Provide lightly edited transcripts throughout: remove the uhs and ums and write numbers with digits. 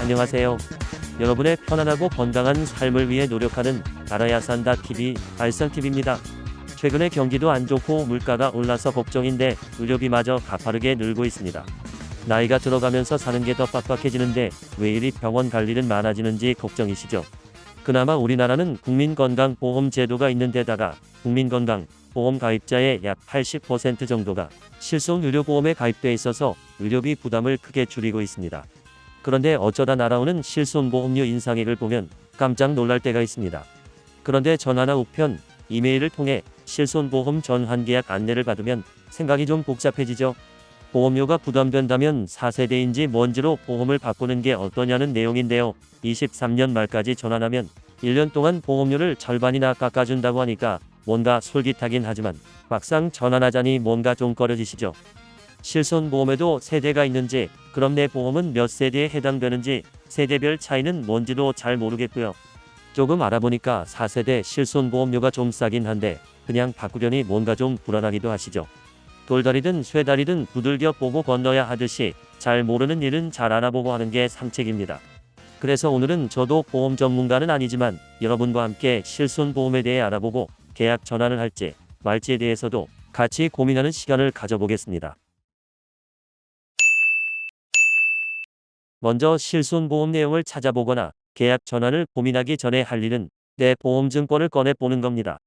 안녕하세요. 여러분의 편안하고 건강한 삶을 위해 노력하는 알아야 산다 TV 알선TV입니다. 최근에 경기도 안 좋고 물가가 올라서 걱정인데 의료비마저 가파르게 늘고 있습니다. 나이가 들어가면서 사는 게 더 빡빡해지는데 왜 이리 병원 갈 일은 많아지는지 걱정이시죠? 그나마 우리나라는 국민건강보험 제도가 있는 데다가 국민건강보험 가입자의 약 80% 정도가 실손의료보험에 가입돼 있어서 의료비 부담을 크게 줄이고 있습니다. 그런데 어쩌다 날아오는 실손보험료 인상액을 보면 깜짝 놀랄 때가 있습니다. 그런데 전화나 우편, 이메일을 통해 실손보험 전환계약 안내를 받으면 생각이 좀 복잡해지죠. 보험료가 부담된다면 4세대인지 뭔지로 보험을 바꾸는 게 어떠냐는 내용인데요. 23년 말까지 전환하면 1년 동안 보험료를 절반이나 깎아준다고 하니까 뭔가 솔깃하긴 하지만 막상 전환하자니 뭔가 좀 꺼려지시죠. 실손보험에도 세대가 있는지, 그럼 내 보험은 몇 세대에 해당되는지, 세대별 차이는 뭔지도 잘 모르겠고요. 조금 알아보니까 4세대 실손보험료가 좀 싸긴 한데 그냥 바꾸려니 뭔가 좀 불안하기도 하시죠. 돌다리든 쇠다리든 두들겨 보고 건너야 하듯이 잘 모르는 일은 잘 알아보고 하는 게 상책입니다. 그래서 오늘은 저도 보험 전문가는 아니지만 여러분과 함께 실손보험에 대해 알아보고 계약 전환을 할지 말지에 대해서도 같이 고민하는 시간을 가져보겠습니다. 먼저 실손보험 내용을 찾아보거나 계약 전환을 고민하기 전에 할 일은 내 보험증권을 꺼내보는 겁니다.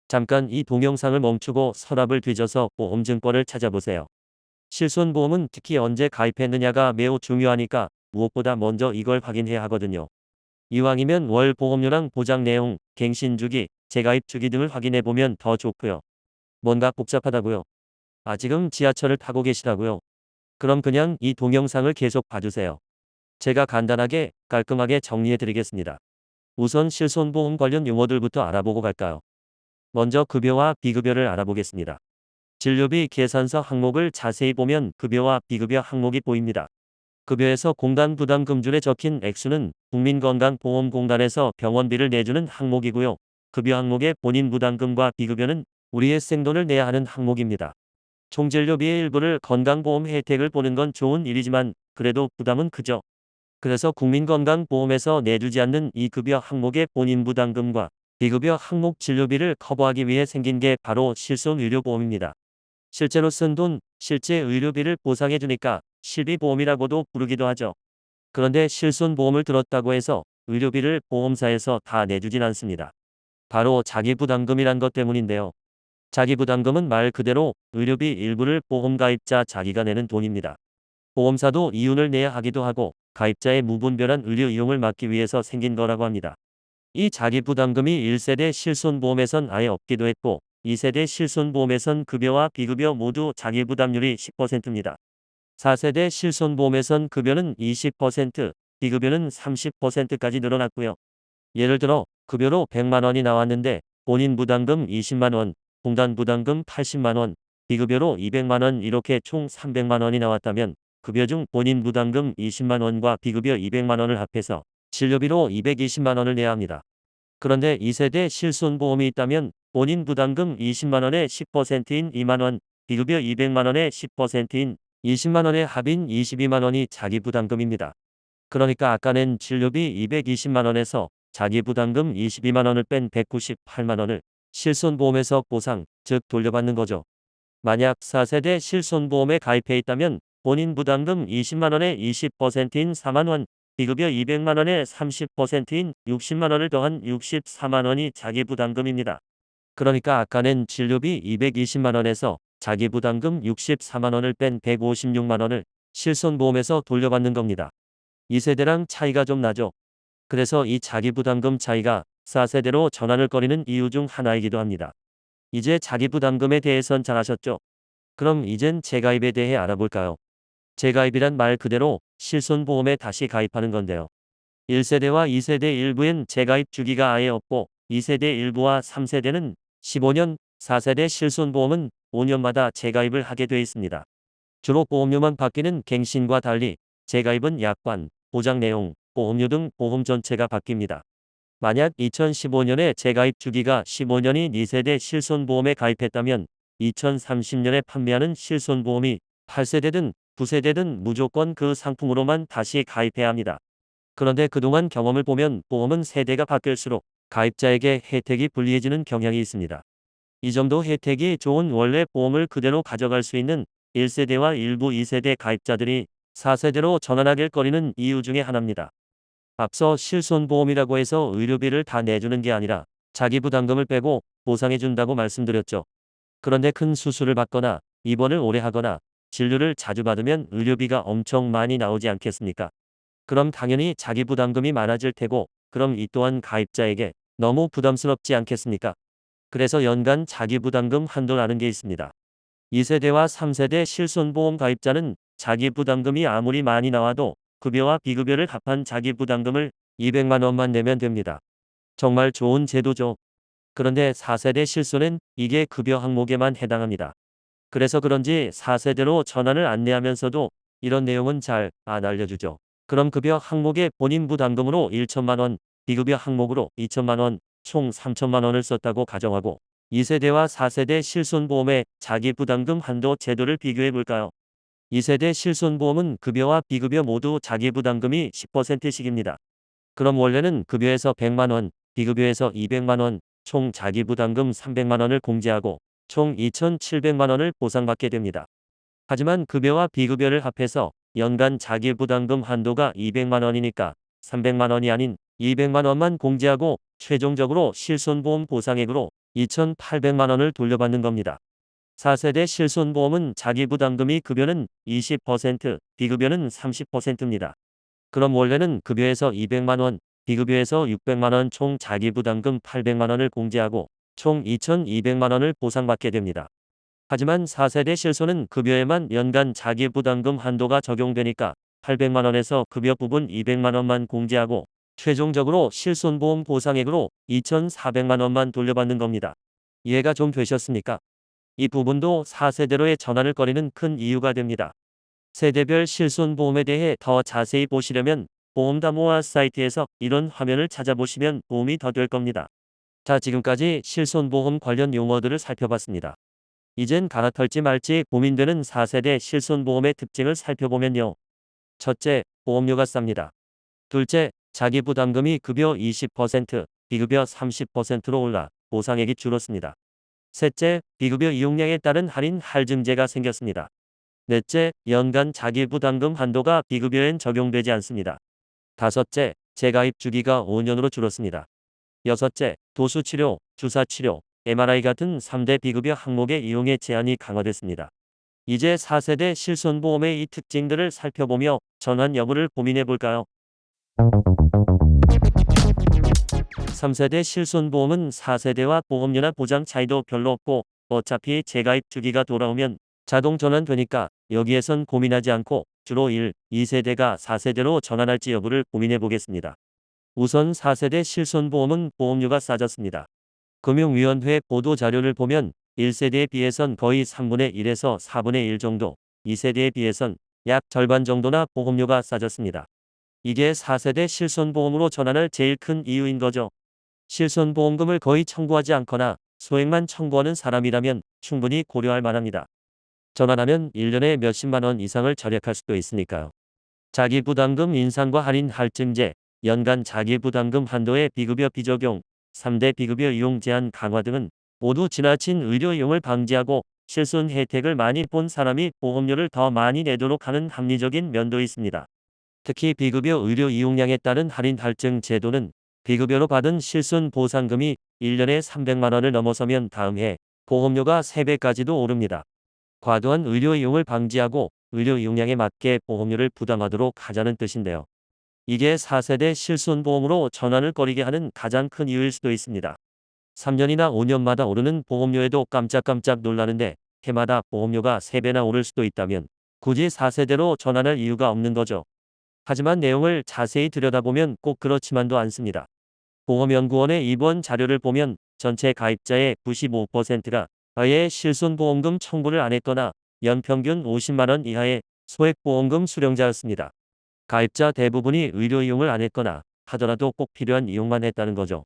잠깐 이 동영상을 멈추고 서랍을 뒤져서 보험증권을 찾아보세요. 실손보험은 특히 언제 가입했느냐가 매우 중요하니까 무엇보다 먼저 이걸 확인해야 하거든요. 이왕이면 월 보험료랑 보장 내용, 갱신 주기, 재가입 주기 등을 확인해보면 더 좋고요. 뭔가 복잡하다고요? 지금 지하철을 타고 계시다고요? 그럼 그냥 이 동영상을 계속 봐주세요. 제가 간단하게 깔끔하게 정리해드리겠습니다. 우선 실손보험 관련 용어들부터 알아보고 갈까요? 먼저 급여와 비급여를 알아보겠습니다. 진료비 계산서 항목을 자세히 보면 급여와 비급여 항목이 보입니다. 급여에서 공단 부담금줄에 적힌 액수는 국민건강보험공단에서 병원비를 내주는 항목이고요. 급여 항목의 본인 부담금과 비급여는 우리의 생돈을 내야 하는 항목입니다. 총진료비의 일부를 건강보험 혜택을 보는 건 좋은 일이지만 그래도 부담은 크죠. 그래서 국민건강보험에서 내주지 않는 이 급여 항목의 본인 부담금과 비급여 항목 진료비를 커버하기 위해 생긴 게 바로 실손의료보험입니다. 실제로 쓴 돈, 실제 의료비를 보상해주니까 실비보험이라고도 부르기도 하죠. 그런데 실손보험을 들었다고 해서 의료비를 보험사에서 다 내주진 않습니다. 바로 자기부담금이란 것 때문인데요. 자기부담금은 말 그대로 의료비 일부를 보험가입자 자기가 내는 돈입니다. 보험사도 이윤을 내야 하기도 하고 가입자의 무분별한 의료 이용을 막기 위해서 생긴 거라고 합니다. 이 자기부담금이 1세대 실손보험에선 아예 없기도 했고 2세대 실손보험에선 급여와 비급여 모두 자기부담률이 10%입니다. 4세대 실손보험에선 급여는 20%, 비급여는 30%까지 늘어났고요. 예를 들어 급여로 100만원이 나왔는데 본인 부담금 20만원, 공단 부담금 80만원, 비급여로 200만원 이렇게 총 300만원이 나왔다면 급여 중 본인 부담금 20만원과 비급여 200만원을 합해서 진료비로 220만원을 내야 합니다. 그런데 2세대 실손보험이 있다면 본인 부담금 20만원의 10%인 2만원, 비급여 200만원의 10%인 20만원의 합인 22만원이 자기 부담금입니다. 그러니까 아까 낸 진료비 220만원에서 자기 부담금 22만원을 뺀 198만원을 실손보험에서 보상, 즉 돌려받는 거죠. 만약 4세대 실손보험에 가입해 있다면 본인 부담금 20만원의 20%인 4만원, 비급여 200만원의 30%인 60만원을 더한 64만원이 자기 부담금입니다. 그러니까 아까 낸 진료비 220만원에서 자기 부담금 64만원을 뺀 156만원을 실손보험에서 돌려받는 겁니다. 2세대랑 차이가 좀 나죠. 그래서 이 자기 부담금 차이가 4세대로 전환을 꺼리는 이유 중 하나이기도 합니다. 이제 자기 부담금에 대해선 잘 아셨죠? 그럼 이젠 재가입에 대해 알아볼까요? 재가입이란 말 그대로 실손보험에 다시 가입하는 건데요. 1세대와 2세대 일부엔 재가입 주기가 아예 없고 2세대 일부와 3세대는 15년, 4세대 실손보험은 5년마다 재가입을 하게 돼 있습니다. 주로 보험료만 바뀌는 갱신과 달리 재가입은 약관, 보장 내용, 보험료 등 보험 전체가 바뀝니다. 만약 2015년에 재가입 주기가 15년인 2세대 실손보험에 가입했다면 2030년에 판매하는 실손보험이 8세대든 9세대든 무조건 그 상품으로만 다시 가입해야 합니다. 그런데 그동안 경험을 보면 보험은 세대가 바뀔수록 가입자에게 혜택이 불리해지는 경향이 있습니다. 이 정도 혜택이 좋은 원래 보험을 그대로 가져갈 수 있는 1세대와 일부 2세대 가입자들이 4세대로 전환하길 꺼리는 이유 중에 하나입니다. 앞서 실손보험이라고 해서 의료비를 다 내주는 게 아니라 자기 부담금을 빼고 보상해준다고 말씀드렸죠. 그런데 큰 수술을 받거나 입원을 오래 하거나 진료를 자주 받으면 의료비가 엄청 많이 나오지 않겠습니까? 그럼 당연히 자기 부담금이 많아질 테고, 그럼 이 또한 가입자에게 너무 부담스럽지 않겠습니까? 그래서 연간 자기 부담금 한도라는 게 있습니다. 2세대와 3세대 실손보험 가입자는 자기 부담금이 아무리 많이 나와도 급여와 비급여를 합한 자기 부담금을 200만 원만 내면 됩니다. 정말 좋은 제도죠. 그런데 4세대 실손은 이게 급여 항목에만 해당합니다. 그래서 그런지 4세대로 전환을 안내하면서도 이런 내용은 잘 안 알려주죠. 그럼 급여 항목에 본인 부담금으로 1천만 원, 비급여 항목으로 2천만 원, 총 3천만 원을 썼다고 가정하고 2세대와 4세대 실손보험의 자기 부담금 한도 제도를 비교해 볼까요? 2세대 실손보험은 급여와 비급여 모두 자기 부담금이 10%씩입니다. 그럼 원래는 급여에서 100만 원, 비급여에서 200만 원, 총 자기 부담금 300만 원을 공제하고 총 2,700만 원을 보상받게 됩니다. 하지만 급여와 비급여를 합해서 연간 자기 부담금 한도가 200만 원이니까 300만 원이 아닌 200만 원만 공제하고 최종적으로 실손보험 보상액으로 2,800만 원을 돌려받는 겁니다. 4세대 실손보험은 자기 부담금이 급여는 20%, 비급여는 30%입니다. 그럼 원래는 급여에서 200만 원, 비급여에서 600만 원 총 자기 부담금 800만 원을 공제하고 총 2,200만 원을 보상받게 됩니다. 하지만 4세대 실손은 급여에만 연간 자기 부담금 한도가 적용되니까 800만 원에서 급여 부분 200만 원만 공제하고 최종적으로 실손보험 보상액으로 2,400만 원만 돌려받는 겁니다. 이해가 좀 되셨습니까? 이 부분도 4세대로의 전환을 꺼리는 큰 이유가 됩니다. 세대별 실손보험에 대해 더 자세히 보시려면 보험담모아 사이트에서 이런 화면을 찾아보시면 도움이 더 될 겁니다. 자, 지금까지 실손보험 관련 용어들을 살펴봤습니다. 이젠 갈아탈지 말지 고민되는 4세대 실손보험의 특징을 살펴보면요. 첫째, 보험료가 쌉니다. 둘째, 자기 부담금이 급여 20%, 비급여 30%로 올라 보상액이 줄었습니다. 셋째, 비급여 이용량에 따른 할인 할증제가 생겼습니다. 넷째, 연간 자기 부담금 한도가 비급여엔 적용되지 않습니다. 다섯째, 재가입 주기가 5년으로 줄었습니다. 여섯째, 도수치료, 주사치료, MRI 같은 3대 비급여 항목의 이용에 제한이 강화됐습니다. 이제 4세대 실손보험의 이 특징들을 살펴보며 전환 여부를 고민해 볼까요? 3세대 실손보험은 4세대와 보험료나 보장 차이도 별로 없고 어차피 재가입 주기가 돌아오면 자동 전환되니까 여기에선 고민하지 않고 주로 1, 2세대가 4세대로 전환할지 여부를 고민해 보겠습니다. 우선 4세대 실손보험은 보험료가 싸졌습니다. 금융위원회 보도자료를 보면 1세대에 비해선 거의 3분의 1에서 4분의 1 정도, 2세대에 비해선 약 절반 정도나 보험료가 싸졌습니다. 이게 4세대 실손보험으로 전환할 제일 큰 이유인 거죠. 실손보험금을 거의 청구하지 않거나 소액만 청구하는 사람이라면 충분히 고려할 만합니다. 전환하면 1년에 몇십만 원 이상을 절약할 수도 있으니까요. 자기 부담금 인상과 할인 할증제, 연간 자기 부담금 한도의 비급여 비적용, 3대 비급여 이용 제한 강화 등은 모두 지나친 의료 이용을 방지하고 실손 혜택을 많이 본 사람이 보험료를 더 많이 내도록 하는 합리적인 면도 있습니다. 특히 비급여 의료 이용량에 따른 할인 할증 제도는 비급여로 받은 실손 보상금이 1년에 300만 원을 넘어서면 다음 해 보험료가 3배까지도 오릅니다. 과도한 의료 이용을 방지하고 의료 이용량에 맞게 보험료를 부담하도록 하자는 뜻인데요. 이게 4세대 실손보험으로 전환을 꺼리게 하는 가장 큰 이유일 수도 있습니다. 3년이나 5년마다 오르는 보험료에도 깜짝깜짝 놀라는데 해마다 보험료가 3배나 오를 수도 있다면 굳이 4세대로 전환할 이유가 없는 거죠. 하지만 내용을 자세히 들여다보면 꼭 그렇지만도 않습니다. 보험연구원의 이번 자료를 보면 전체 가입자의 95%가 아예 실손보험금 청구를 안 했거나 연평균 50만 원 이하의 소액보험금 수령자였습니다. 가입자 대부분이 의료 이용을 안 했거나 하더라도 꼭 필요한 이용만 했다는 거죠.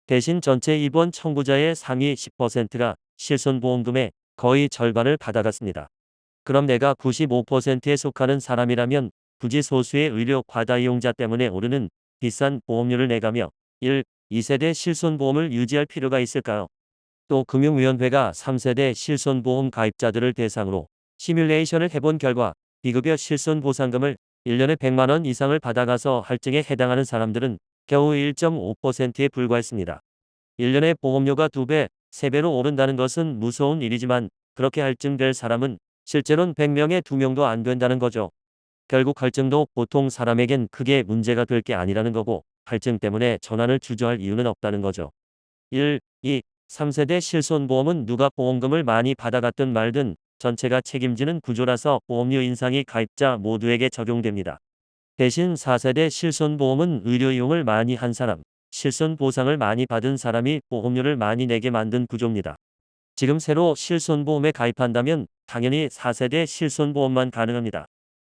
대신 전체 입원 청구자의 상위 10%가 실손보험금의 거의 절반을 받아갔습니다. 그럼 내가 95%에 속하는 사람이라면 굳이 소수의 의료 과다 이용자 때문에 오르는 비싼 보험료를 내가며 1. 2세대 실손보험을 유지할 필요가 있을까요? 또 금융위원회가 3세대 실손보험 가입자들을 대상으로 시뮬레이션을 해본 결과 비급여 실손보상금을 1년에 100만 원 이상을 받아가서 할증에 해당하는 사람들은 겨우 1.5%에 불과했습니다. 1년에 보험료가 2배, 3배로 오른다는 것은 무서운 일이지만 그렇게 할증될 사람은 실제로는 100명에 2명도 안 된다는 거죠. 결국 할증도 보통 사람에겐 크게 문제가 될 게 아니라는 거고 할증 때문에 전환을 주저할 이유는 없다는 거죠. 1, 2, 3세대 실손보험은 누가 보험금을 많이 받아갔든 말든 전체가 책임지는 구조라서 보험료 인상이 가입자 모두에게 적용됩니다. 대신 4세대 실손보험은 의료 이용을 많이 한 사람, 실손 보상을 많이 받은 사람이 보험료를 많이 내게 만든 구조입니다. 지금 새로 실손보험에 가입한다면 당연히 4세대 실손보험만 가능합니다.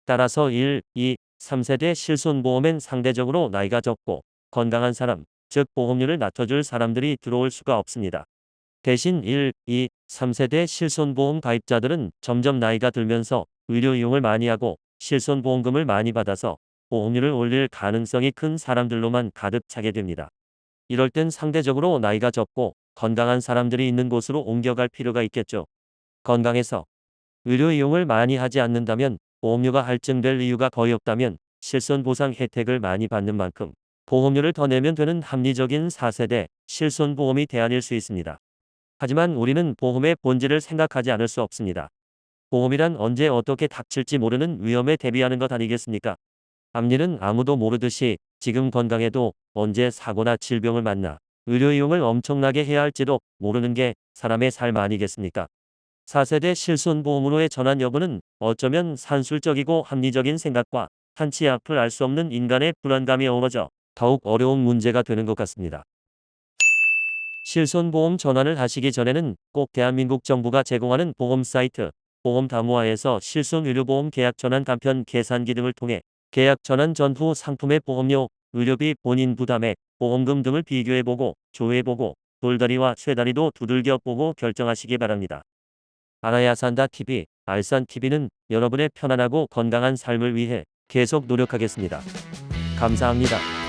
따라서 1, 2, 3세대 실손보험엔 상대적으로 나이가 적고 건강한 사람, 즉 보험료를 낮춰줄 사람들이 들어올 수가 없습니다. 대신 1, 2, 3세대 실손보험 가입자들은 점점 나이가 들면서 의료 이용을 많이 하고 실손보험금을 많이 받아서 보험료를 올릴 가능성이 큰 사람들로만 가득 차게 됩니다. 이럴 땐 상대적으로 나이가 적고 건강한 사람들이 있는 곳으로 옮겨갈 필요가 있겠죠. 건강해서 의료 이용을 많이 하지 않는다면 보험료가 할증될 이유가 거의 없다면 실손보상 혜택을 많이 받는 만큼 보험료를 더 내면 되는 합리적인 4세대 실손보험이 대안일 수 있습니다. 하지만 우리는 보험의 본질을 생각하지 않을 수 없습니다. 보험이란 언제 어떻게 닥칠지 모르는 위험에 대비하는 것 아니겠습니까? 앞일은 아무도 모르듯이 지금 건강해도 언제 사고나 질병을 만나 의료 이용을 엄청나게 해야 할지도 모르는 게 사람의 삶 아니겠습니까? 4세대 실손보험으로의 전환 여부는 어쩌면 산술적이고 합리적인 생각과 한치 앞을 알 수 없는 인간의 불안감이 어우러져 더욱 어려운 문제가 되는 것 같습니다. 실손보험 전환을 하시기 전에는 꼭 대한민국 정부가 제공하는 보험 사이트 보험다모아에서 실손의료보험 계약 전환 간편 계산기 등을 통해 계약 전환 전후 상품의 보험료, 의료비, 본인 부담액, 보험금 등을 비교해보고 조회해보고 돌다리와 쇠다리도 두들겨보고 결정하시기 바랍니다. 알아야 산다 TV, 알산 TV는 여러분의 편안하고 건강한 삶을 위해 계속 노력하겠습니다. 감사합니다.